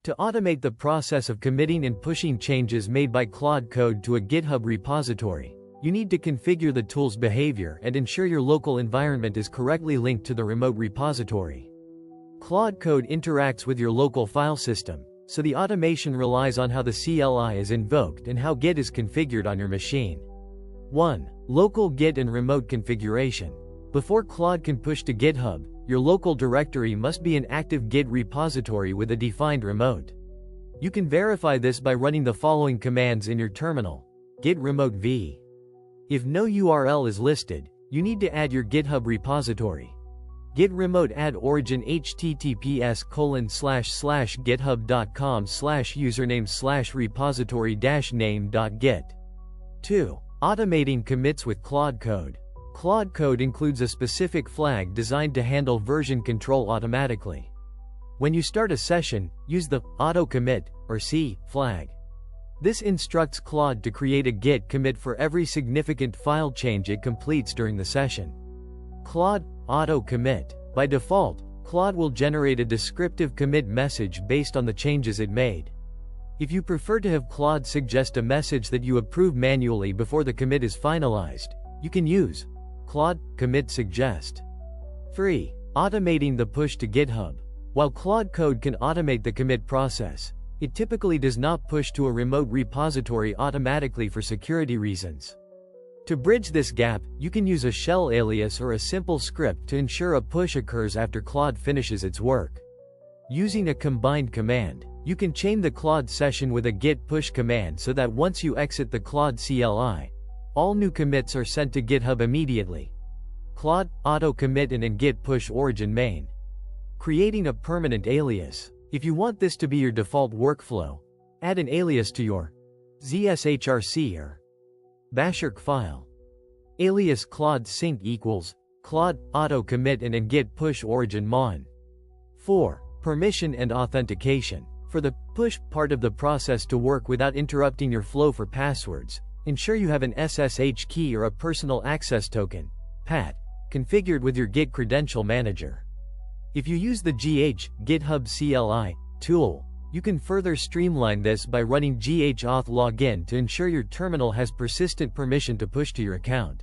To automate the process of committing and pushing changes made by Claude code to a GitHub repository, you need to configure the tool's behavior and ensure your local environment is correctly linked to the remote repository. Claude code interacts with your local file system, so the automation relies on how the CLI is invoked and how Git is configured on your machine. 1. Local Git and remote configuration. Before Claude can push to GitHub, your local directory must be an active Git repository with a defined remote. You can verify this by running the following commands in your terminal. Git remote v. If no URL is listed, you need to add your GitHub repository. Git remote add origin https://github.com/username/repository-name.git. 2. Automating commits with Claude code. Claude code includes a specific flag designed to handle version control automatically. When you start a session, use the auto commit or C flag. This instructs Claude to create a Git commit for every significant file change it completes during the session. Claude auto commit. By default, Claude will generate a descriptive commit message based on the changes it made. If you prefer to have Claude suggest a message that you approve manually before the commit is finalized, you can use Claude commit suggest. 3. Automating the push to GitHub. While Claude code can automate the commit process, it typically does not push to a remote repository automatically for security reasons. To bridge this gap, you can use a shell alias or a simple script to ensure a push occurs after Claude finishes its work. Using a combined command, you can chain the Claude session with a git push command so that once you exit the Claude CLI, all new commits are sent to GitHub immediately. Claude auto commit and git push origin main. Creating a permanent alias. If you want this to be your default workflow, add an alias to your ZSHRC or Bashrc file. Alias Claude sync equals Claude auto commit and git push origin mon. 4. Permission and authentication. For the push part of the process to work without interrupting your flow for passwords, ensure you have an SSH key or a personal access token (PAT) configured with your Git credential manager. If you use the GitHub CLI tool, you can further streamline this by running ghauth login to ensure your terminal has persistent permission to push to your account.